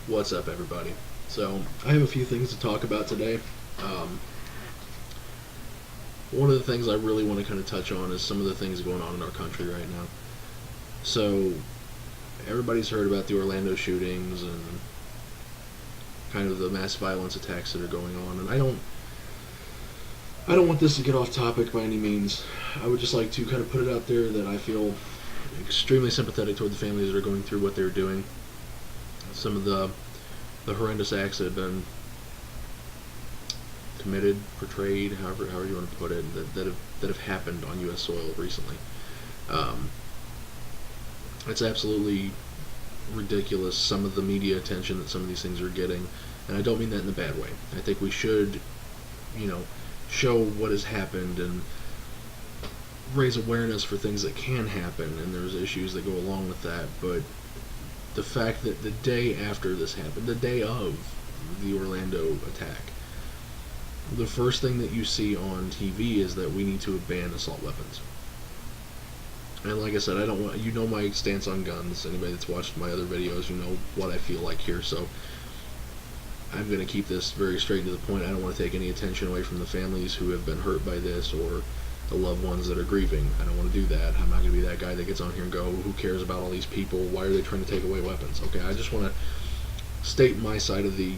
What's up, everybody? So, I have a few things to talk about today. Um, One of the things I really want to kind of touch on is some of the things going on in our country right now. So, everybody's heard about the Orlando shootings and kind of the mass violence attacks that are going on, and I don't want this to get off topic by any means. I would just like to kind of put it out there that I feel extremely sympathetic toward the families that are going through what they're doing. Some of the horrendous acts that have been committed, portrayed, however you want to put it, that have happened on U.S. soil recently. Um, it's absolutely ridiculous, some of the media attention that some of these things are getting, and I don't mean that in a bad way. I think we should, you know, show what has happened and raise awareness for things that can happen, and there's issues that go along with that, but the fact that the day after this happened, the day of the Orlando attack, the first thing that you see on TV is that we need to ban assault weapons. And like I said, I don't want, you know, my stance on guns. Anybody that's watched my other videos, you know what I feel like here. So I'm going to keep this very straight to the point. I don't want to take any attention away from the families who have been hurt by this or the loved ones that are grieving. I don't want to do that. I'm not going to be that guy that gets on here and go, who cares about all these people? Why are they trying to take away weapons? Okay, I just want to state my side of the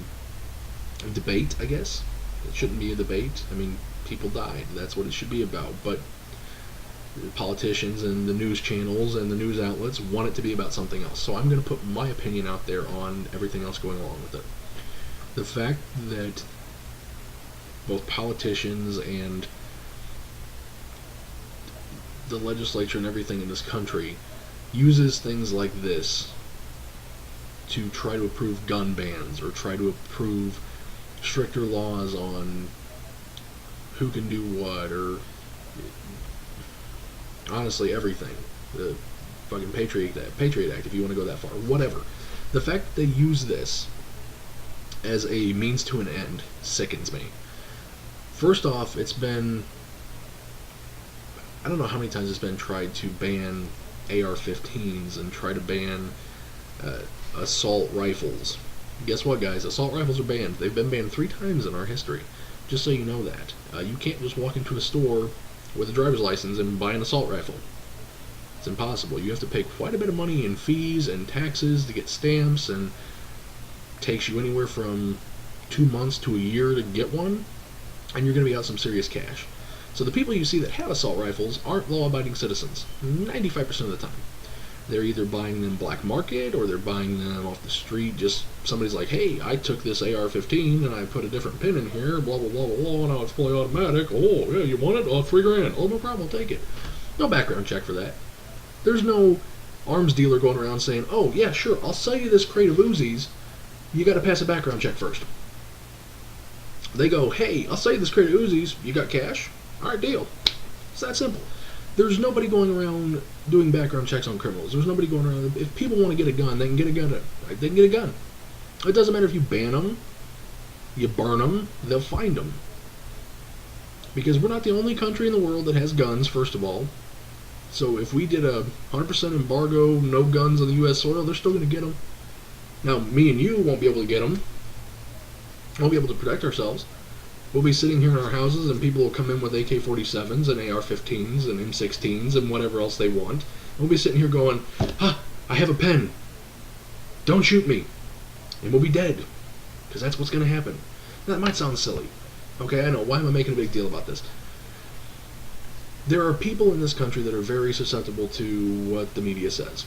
debate, I guess. It shouldn't be a debate. I mean, people died. That's what it should be about. But politicians and the news channels and the news outlets want it to be about something else. So I'm going to put my opinion out there on everything else going along with it. The fact that both politicians and the legislature and everything in this country uses things like this to try to approve gun bans or try to approve stricter laws on who can do what, or honestly everything. The fucking Patriot Act, if you want to go that far, whatever. The fact that they use this as a means to an end sickens me. First off, it's been, I don't know how many times it's been tried to ban AR-15s and try to ban assault rifles. Guess what, guys? Assault rifles are banned. They've been banned 3 times in our history. Just so you know that. You can't just walk into a store with a driver's license and buy an assault rifle. It's impossible. You have to pay quite a bit of money in fees and taxes to get stamps, and it takes you anywhere from 2 months to a year to get one, and you're going to be out some serious cash. So the people you see that have assault rifles aren't law-abiding citizens, 95% of the time. They're either buying them black market or they're buying them off the street. Just somebody's like, hey, I took this AR-15 and I put a different pin in here, blah, blah, blah, blah, blah, now it's fully automatic. Oh, yeah, you want it? Oh, $3,000. Oh, no problem, I'll take it. No background check for that. There's no arms dealer going around saying, oh, yeah, sure, I'll sell you this crate of Uzis. You got to pass a background check first. They go, hey, I'll sell you this crate of Uzis. You got cash? All right, deal. It's that simple. There's nobody going around doing background checks on criminals. There's nobody going around. If people want to get a gun, they can get a gun. They can get a gun. It doesn't matter if you ban them, you burn them, they'll find them. Because we're not the only country in the world that has guns, first of all. So if we did a 100% embargo, no guns on the U.S. soil, they're still going to get them. Now, me and you won't be able to get them. Won't be able to protect ourselves. We'll be sitting here in our houses and people will come in with AK-47s and AR-15s and M16s and whatever else they want. We'll be sitting here going, I have a pen. Don't shoot me. And we'll be dead. Because that's what's going to happen. That might sound silly. Okay, I know. Why am I making a big deal about this? There are people in this country that are very susceptible to what the media says.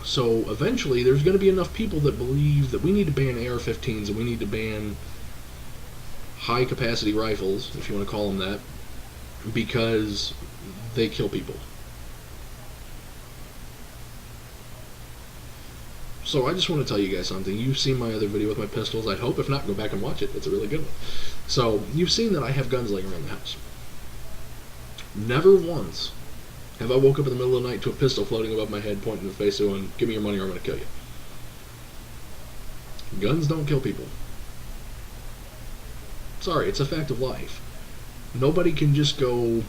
So eventually there's going to be enough people that believe that we need to ban AR-15s and we need to ban high-capacity rifles, if you want to call them that, because they kill people. So I just want to tell you guys something. You've seen my other video with my pistols, I hope. If not, go back and watch it. It's a really good one. So, you've seen that I have guns laying around the house. Never once have I woke up in the middle of the night to a pistol floating above my head, pointing in the face, going, give me your money or I'm going to kill you. Guns don't kill people. Sorry, it's a fact of life. Nobody can just go,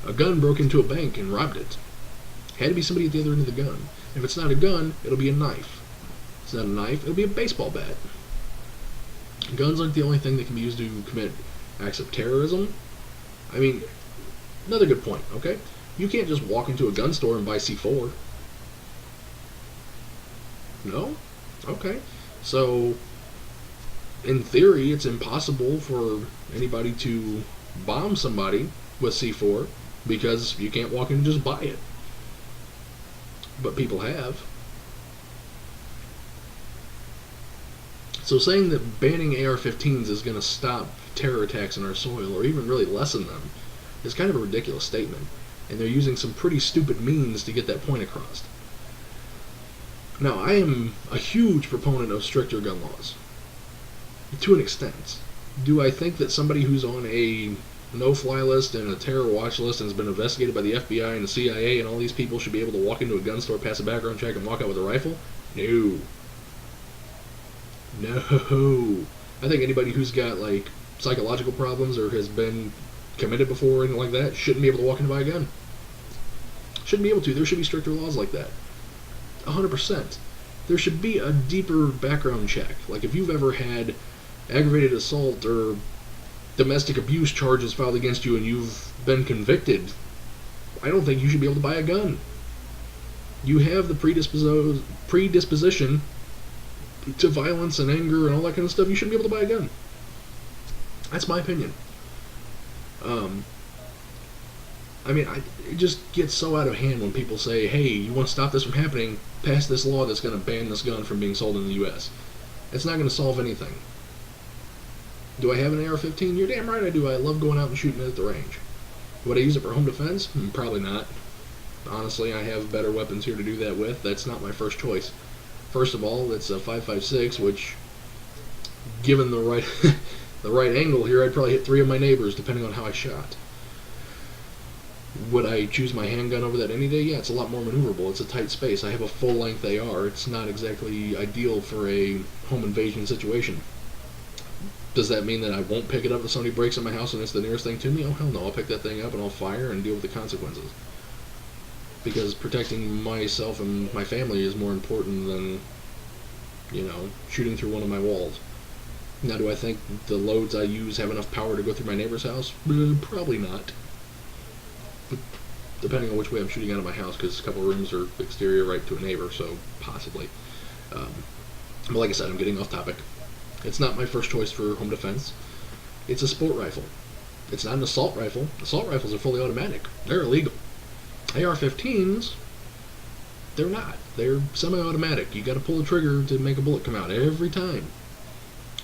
a gun broke into a bank and robbed it. Had to be somebody at the other end of the gun. If it's not a gun, it'll be a knife. It's not a knife. It'll be a baseball bat. Guns aren't the only thing that can be used to commit acts of terrorism. I mean, another good point, okay? You can't just walk into a gun store and buy C4. No? Okay. So, in theory, it's impossible for anybody to bomb somebody with C4 because you can't walk in and just buy it. But people have. So saying that banning AR-15s is going to stop terror attacks on our soil, or even really lessen them, is kind of a ridiculous statement. And they're using some pretty stupid means to get that point across. Now, I am a huge proponent of stricter gun laws. To an extent. Do I think that somebody who's on a no-fly list and a terror watch list and has been investigated by the FBI and the CIA and all these people should be able to walk into a gun store, pass a background check, and walk out with a rifle? No. No. I think anybody who's got, like, psychological problems or has been committed before or anything like that shouldn't be able to walk in and buy a gun. Shouldn't be able to. There should be stricter laws like that. 100%. There should be a deeper background check. Like, if you've ever had aggravated assault or domestic abuse charges filed against you and you've been convicted, I don't think you should be able to buy a gun. You have the predisposition to violence and anger and all that kind of stuff. You shouldn't be able to buy a gun. That's my opinion. I mean, it just gets so out of hand when people say, hey, you want to stop this from happening, pass this law that's going to ban this gun from being sold in the U.S. It's not going to solve anything. Do I have an AR-15? You're damn right I do. I love going out and shooting it at the range. Would I use it for home defense? Probably not. Honestly, I have better weapons here to do that with. That's not my first choice. First of all, it's a 5.56, which, given the right the right angle here, I'd probably hit 3 of my neighbors, depending on how I shot. Would I choose my handgun over that any day? Yeah, it's a lot more maneuverable. It's a tight space. I have a full-length AR. It's not exactly ideal for a home invasion situation. Does that mean that I won't pick it up if somebody breaks in my house and it's the nearest thing to me? Oh, hell no. I'll pick that thing up and I'll fire and deal with the consequences. Because protecting myself and my family is more important than, shooting through one of my walls. Now, do I think the loads I use have enough power to go through my neighbor's house? Probably not. Depending on which way I'm shooting out of my house, because a couple of rooms are exterior right to a neighbor, so possibly. But like I said, I'm getting off topic. It's not my first choice for home defense. It's a sport rifle. It's not an assault rifle. Assault rifles are fully automatic. They're illegal. AR-15s, they're not. They're semi-automatic. You got to pull the trigger to make a bullet come out every time.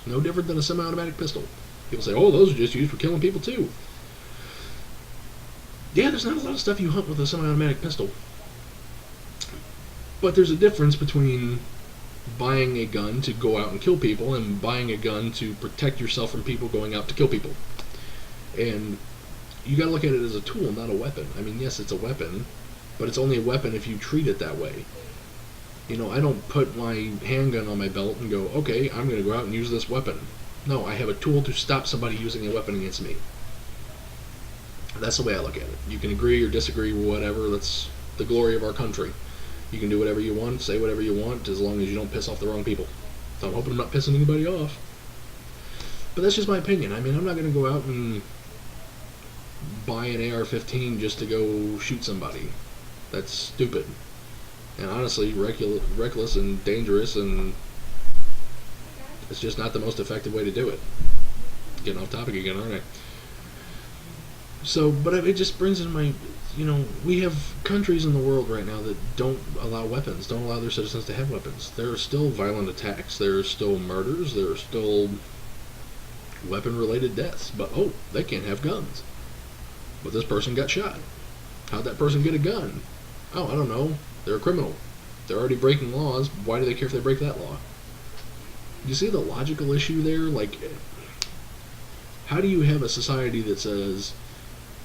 No different than a semi-automatic pistol. People say, oh, those are just used for killing people too. Yeah, there's not a lot of stuff you hunt with a semi-automatic pistol. But there's a difference between buying a gun to go out and kill people and buying a gun to protect yourself from people going out to kill people. And you gotta look at it as a tool, not a weapon. I mean, yes, it's a weapon, but it's only a weapon if you treat it that way. I don't put my handgun on my belt and go, okay, I'm gonna go out and use this weapon. No, I have a tool to stop somebody using a weapon against me. That's the way I look at it. You can agree or disagree, whatever. That's the glory of our country. You can do whatever you want, say whatever you want, as long as you don't piss off the wrong people. So I'm hoping I'm not pissing anybody off. But that's just my opinion. I mean, I'm not going to go out and buy an AR-15 just to go shoot somebody. That's stupid. And honestly, reckless and dangerous, and it's just not the most effective way to do it. Getting off topic again, aren't I? So, but it just brings in my, we have countries in the world right now that don't allow weapons, don't allow their citizens to have weapons. There are still violent attacks, there are still murders, there are still weapon-related deaths, but they can't have guns. But this person got shot. How'd that person get a gun? Oh, I don't know. They're a criminal. They're already breaking laws. Why do they care if they break that law? You see the logical issue there? Like, how do you have a society that says,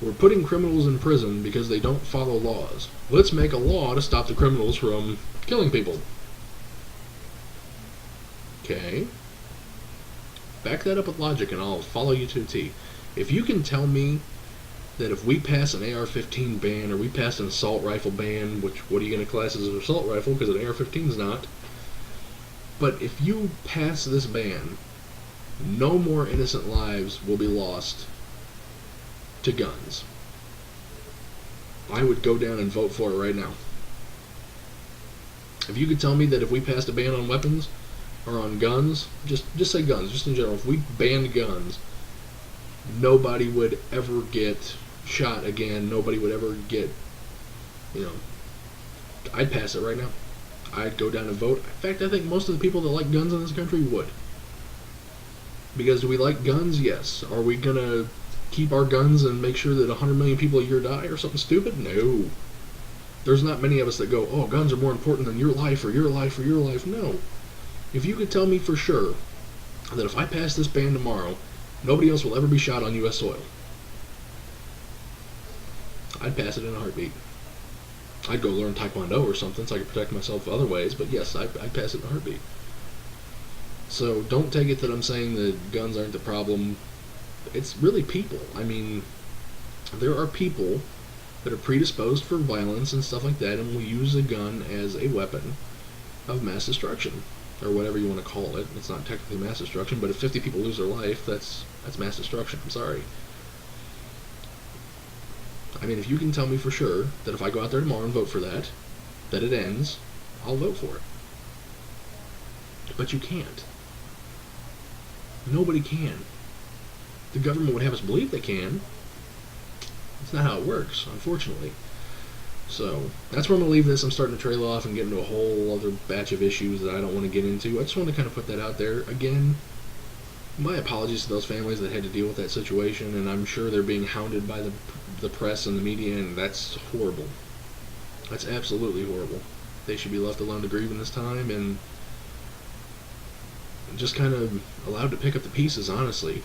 we're putting criminals in prison because they don't follow laws. Let's make a law to stop the criminals from killing people. Okay. Back that up with logic and I'll follow you to a T. If you can tell me that if we pass an AR-15 ban or we pass an assault rifle ban, which what are you going to class as an assault rifle because an AR-15 is not, But if you pass this ban, no more innocent lives will be lost to guns. I would go down and vote for it right now. If you could tell me that if we passed a ban on weapons or on guns, just say guns, just in general, if we banned guns, nobody would ever get shot again, nobody would ever get, I'd pass it right now. I'd go down and vote. In fact, I think most of the people that like guns in this country would. Because do we like guns? Yes. Are we going to keep our guns and make sure that 100 million people a year die or something stupid? No. There's not many of us that go, oh, guns are more important than your life or your life or your life. No. If you could tell me for sure that if I pass this ban tomorrow, nobody else will ever be shot on U.S. soil, I'd pass it in a heartbeat. I'd go learn Taekwondo or something so I could protect myself other ways, but yes, I'd pass it in a heartbeat. So don't take it that I'm saying that guns aren't the problem. It's really people. I mean, there are people that are predisposed for violence and stuff like that and will use a gun as a weapon of mass destruction, or whatever you want to call it. It's not technically mass destruction, but if 50 people lose their life, that's mass destruction. I'm sorry. I mean, if you can tell me for sure that if I go out there tomorrow and vote for that it ends, I'll vote for it. But you can't. Nobody can. The government would have us believe they can. That's not how it works, unfortunately. So, that's where I'm going to leave this. I'm starting to trail off and get into a whole other batch of issues that I don't want to get into. I just want to kind of put that out there. Again, my apologies to those families that had to deal with that situation, and I'm sure they're being hounded by the press and the media, and that's horrible. That's absolutely horrible. They should be left alone to grieve in this time, and just kind of allowed to pick up the pieces, honestly.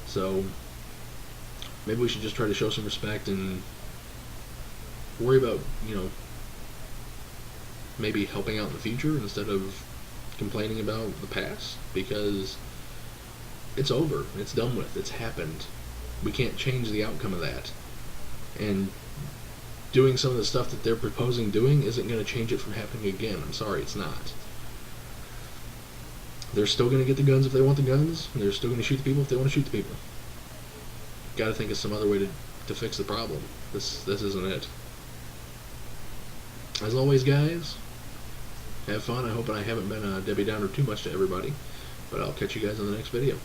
So, maybe we should just try to show some respect and worry about, maybe helping out in the future instead of complaining about the past, because it's over, it's done with, it's happened. We can't change the outcome of that. And doing some of the stuff that they're proposing doing isn't going to change it from happening again. I'm sorry, it's not. They're still going to get the guns if they want the guns, and they're still going to shoot the people if they want to shoot the people. Got to think of some other way to fix the problem. This isn't it. As always, guys, have fun. I hope I haven't been a Debbie Downer too much to everybody, but I'll catch you guys in the next video.